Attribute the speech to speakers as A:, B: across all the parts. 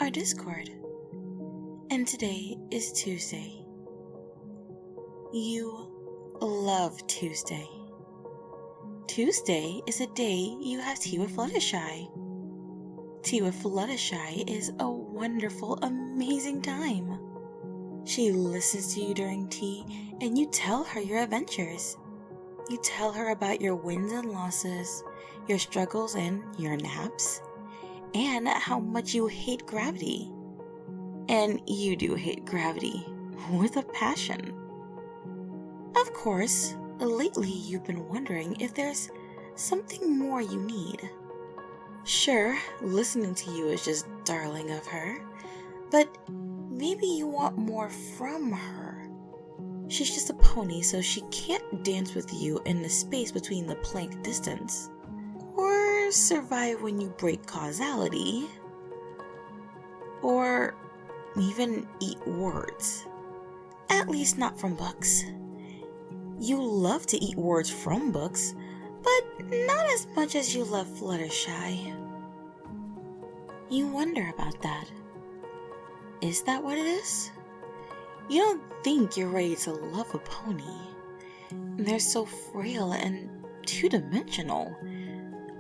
A: our Discord. And today is Tuesday. You love Tuesday. Tuesday is a day you have tea with Fluttershy. Tea with Fluttershy is a wonderful, amazing time. She listens to you during tea and you tell her your adventures. You tell her about your wins and losses, your struggles and your naps, and how much you hate gravity. And you do hate gravity with a passion. Of course, lately you've been wondering if there's something more you need. Sure, listening to you is just darling of her, but maybe you want more from her. She's just a pony, so she can't dance with you in the space between the plank distance, or survive when you break causality, or even eat words. At least not from books. You love to eat words from books, but not as much as you love Fluttershy. You wonder about that. Is that what it is? You don't think you're ready to love a pony. They're so frail and two-dimensional.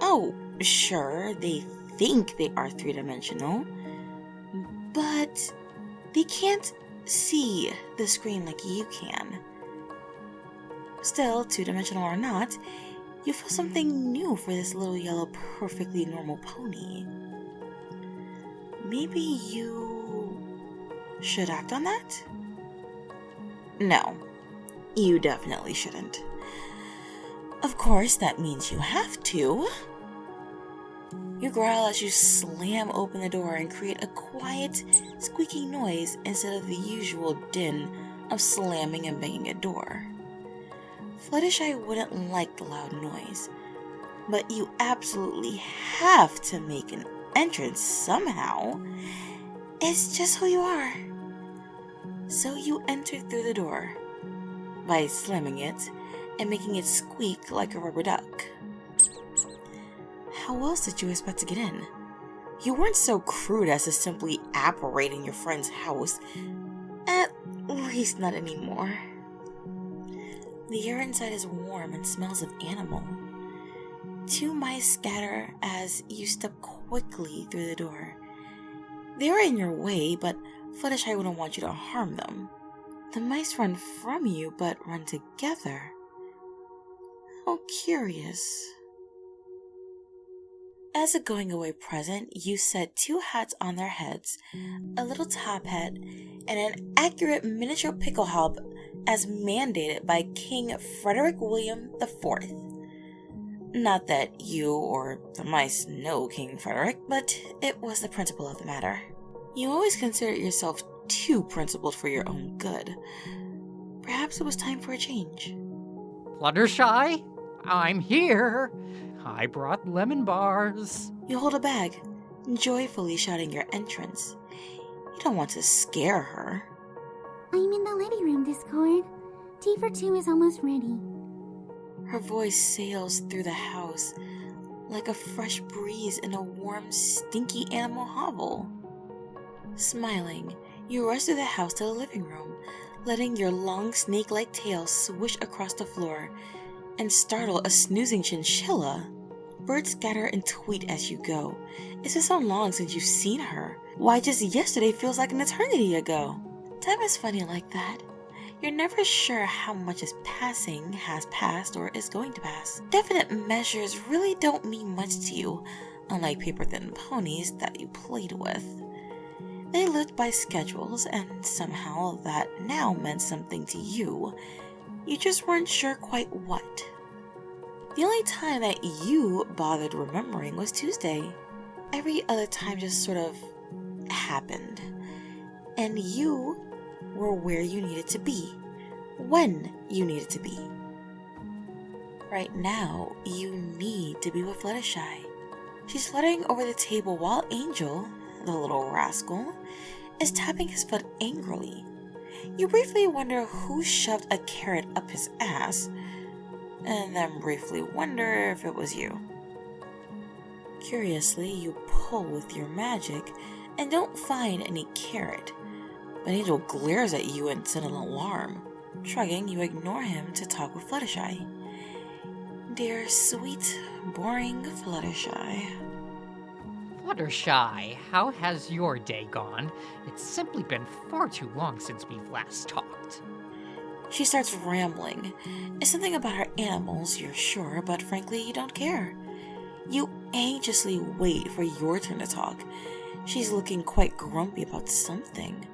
A: Oh, sure, they think they are three-dimensional, but they can't see the screen like you can. Still, two-dimensional or not, you feel something new for this little yellow, perfectly normal pony. Maybe you should act on that? No, you definitely shouldn't. Of course, that means you have to. You growl as you slam open the door and create a quiet, squeaking noise instead of the usual din of slamming and banging a door. Fluttershy wouldn't like the loud noise, but you absolutely have to make an entrance somehow. It's just who you are. So you enter through the door by slamming it and making it squeak like a rubber duck. How else did you expect to get in? You weren't so crude as to simply apparate in your friend's house. At least not anymore. The air inside is warm and smells of animal. Two mice scatter as you step quickly through the door. They are in your way, but Fluttershy wouldn't want you to harm them. The mice run from you, but run together. How curious. As a going-away present, you set two hats on their heads, a little top hat, and an accurate miniature pickle hop as mandated by King Frederick William IV. Not that you or the mice know King Frederick, but it was the principle of the matter. You always considered yourself too principled for your own good. Perhaps it was time for a change.
B: Fluttershy, I'm here. I brought lemon bars.
A: You hold a bag, joyfully shouting your entrance. You don't want to scare her.
C: I'm in the living room, Discord. Tea for two is almost ready.
A: Her voice sails through the house like a fresh breeze in a warm, stinky animal hovel. Smiling, you rush through the house to the living room, letting your long snake-like tail swish across the floor and startle a snoozing chinchilla. Birds scatter and tweet as you go. It's been so long since you've seen her. Why, just yesterday feels like an eternity ago. Time is funny like that. You're never sure how much is passing, has passed, or is going to pass. Definite measures really don't mean much to you, unlike paper-thin ponies that you played with. They lived by schedules, and somehow that now meant something to you. You just weren't sure quite what. The only time that you bothered remembering was Tuesday. Every other time just sort of happened. And you were where you needed to be, when you needed to be. Right now, you need to be with Fluttershy. She's fluttering over the table while Angel, the little rascal, is tapping his foot angrily. You briefly wonder who shoved a carrot up his ass, and then briefly wonder if it was you. Curiously, you pull with your magic, and don't find any carrot. But Angel glares at you and sends an alarm. Shrugging, you ignore him to talk with Fluttershy. Dear, sweet, boring Fluttershy.
B: Fluttershy, how has your day gone? It's simply been far too long since we've last talked.
A: She starts rambling. It's something about her animals, you're sure, but frankly, you don't care. You anxiously wait for your turn to talk. She's looking quite grumpy about something,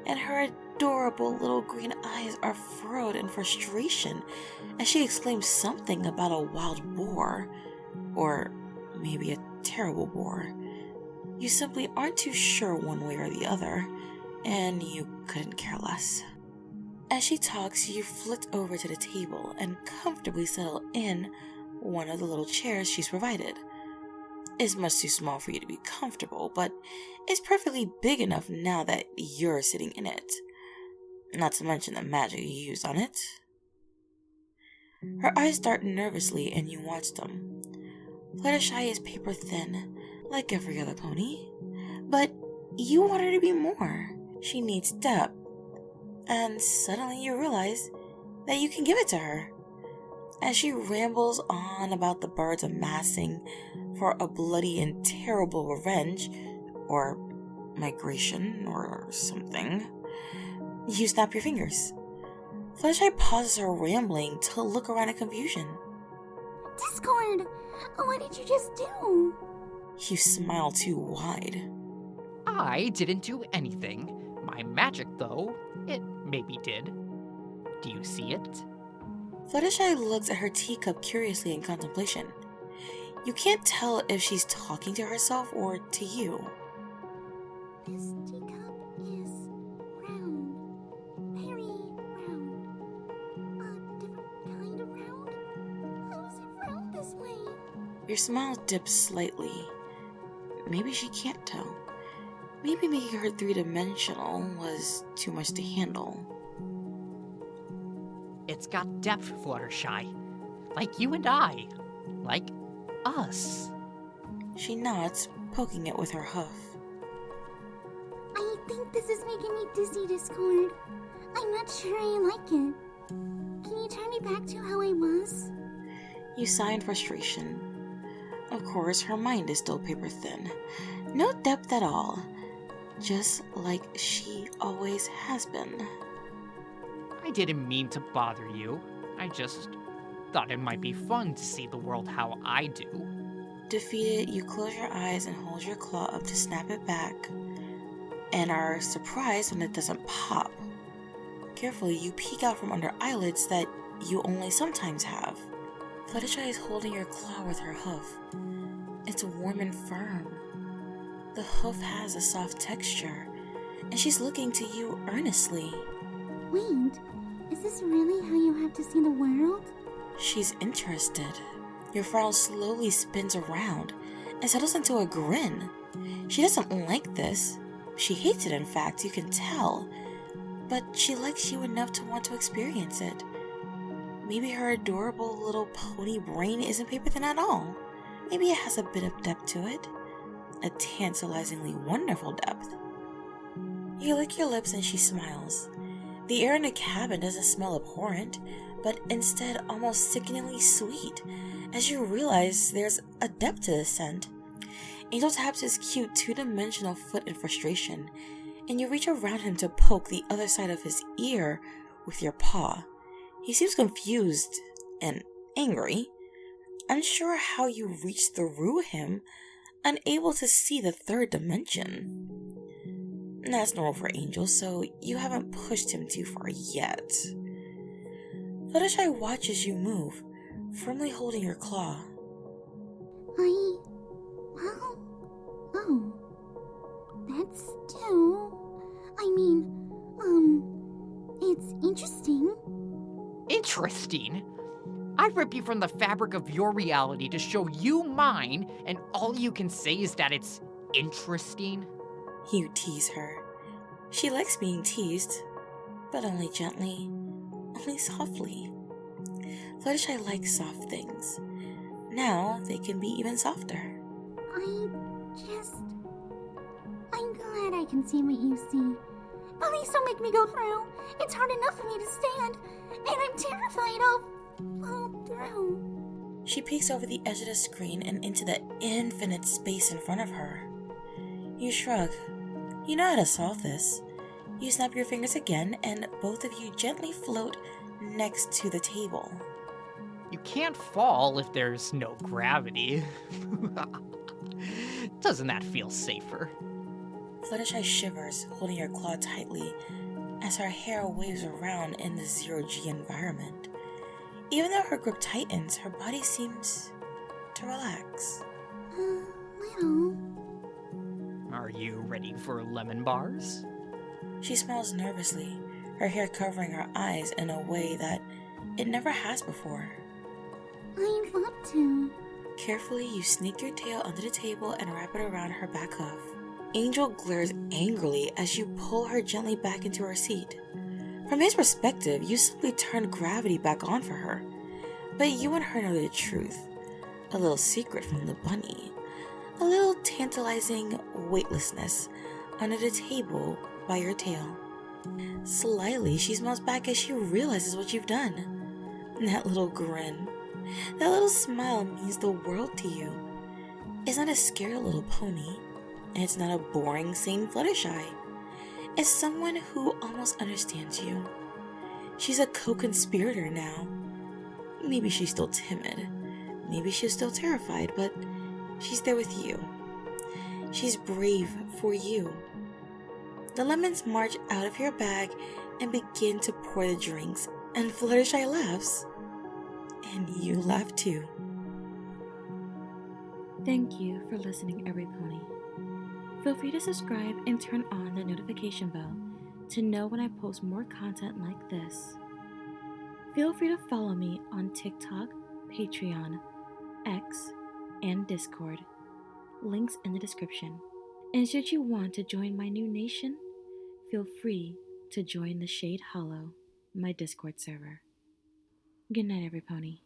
A: and her adorable little green eyes are furrowed in frustration as she exclaims something about a wild boar, or maybe a terrible boar. You simply aren't too sure one way or the other, and you couldn't care less. As she talks, you flit over to the table and comfortably settle in one of the little chairs she's provided. It's much too small for you to be comfortable, but it's perfectly big enough now that you're sitting in it. Not to mention the magic you used on it. Her eyes dart nervously and you watch them. Fluttershy is paper thin, like every other pony, but you want her to be more. She needs depth, and suddenly you realize that you can give it to her. As she rambles on about the birds amassing for a bloody and terrible revenge, or migration, or something, you snap your fingers. Fluttershy pauses her rambling to look around in confusion.
C: Discord! What did you just do?
A: You smile too wide.
B: I didn't do anything. My magic, though, it maybe did. Do you see it?
A: Fluttershy looks at her teacup curiously in contemplation. You can't tell if she's talking to herself or to you.
C: This teacup is round. Very round. A different kind of round? How is it round this way?
A: Your smile dips slightly. Maybe she can't tell. Maybe making her three-dimensional was too much to handle.
B: It's got depth, Fluttershy. Like you and I. Like us.
C: She nods, poking it with her hoof. I think this is making me dizzy, Discord. I'm not sure I like it. Can you turn me back to how I was?
A: You sigh in frustration. Of course, her mind is still paper thin. No depth at all. Just like she always has been.
B: I didn't mean to bother you. I just thought it might be fun to see the world how I do.
A: Defeated, you close your eyes and hold your claw up to snap it back, and are surprised when it doesn't pop. Carefully, you peek out from under eyelids that you only sometimes have. Fluttershy is holding your claw with her hoof. It's warm and firm. The hoof has a soft texture, and she's looking to you earnestly.
C: Wait, is this really how you have to see the world?
A: She's interested. Your frown slowly spins around and settles into a grin. She doesn't like this. She hates it, in fact, you can tell. But she likes you enough to want to experience it. Maybe her adorable little pony brain isn't paper thin at all. Maybe it has a bit of depth to it. A tantalizingly wonderful depth. You lick your lips and she smiles. The air in the cabin doesn't smell abhorrent, but instead almost sickeningly sweet, as you realize there's a depth to the scent. Angel taps his cute two-dimensional foot in frustration, and you reach around him to poke the other side of his ear with your paw. He seems confused and angry, unsure how you reach through him, unable to see the third dimension. That's normal for Angel, so you haven't pushed him too far yet. Fluttershy watches you move, firmly holding your claw.
C: That's it's interesting.
B: Interesting? I rip you from the fabric of your reality to show you mine, and all you can say is that it's interesting?
A: You tease her. She likes being teased, but only gently, only softly. Fluttershy likes soft things. Now they can be even softer.
C: I'm glad I can see what you see. Please don't make me go through. It's hard enough for me to stand, and I'm terrified I'll fall through.
A: She peeks over the edge of the screen and into the infinite space in front of her. You shrug. You know how to solve this. You snap your fingers again, and both of you gently float next to the table.
B: You can't fall if there's no gravity. Doesn't that feel safer?
A: Fluttershy shivers, holding her claw tightly as her hair waves around in the zero-G environment. Even though her grip tightens, her body seems to relax.
C: Little.
B: Are you ready for lemon bars?
A: She smiles nervously, her hair covering her eyes in a way that it never has before.
C: I'd love to.
A: Carefully, you sneak your tail under the table and wrap it around her back hoof. Angel glares angrily as you pull her gently back into her seat. From his perspective, you simply turned gravity back on for her. But you and her know the truth. A little secret from the bunny. A little tantalizing weightlessness under the table by your tail. Slyly, she smiles back as she realizes what you've done. That little grin. That little smile means the world to you. It's not a scared little pony. And it's not a boring, sane Fluttershy. It's someone who almost understands you. She's a co-conspirator now. Maybe she's still timid. Maybe she's still terrified, but she's there with you. She's brave for you. The lemons march out of your bag and begin to pour the drinks, and Fluttershy laughs. And you laugh too. Thank you for listening, every pony. Feel free to subscribe and turn on the notification bell to know when I post more content like this. Feel free to follow me on TikTok, Patreon, X, and Discord. Links in the description. And should you want to join my new nation, feel free to join the Shade Hollow, my Discord server. Good night, every pony.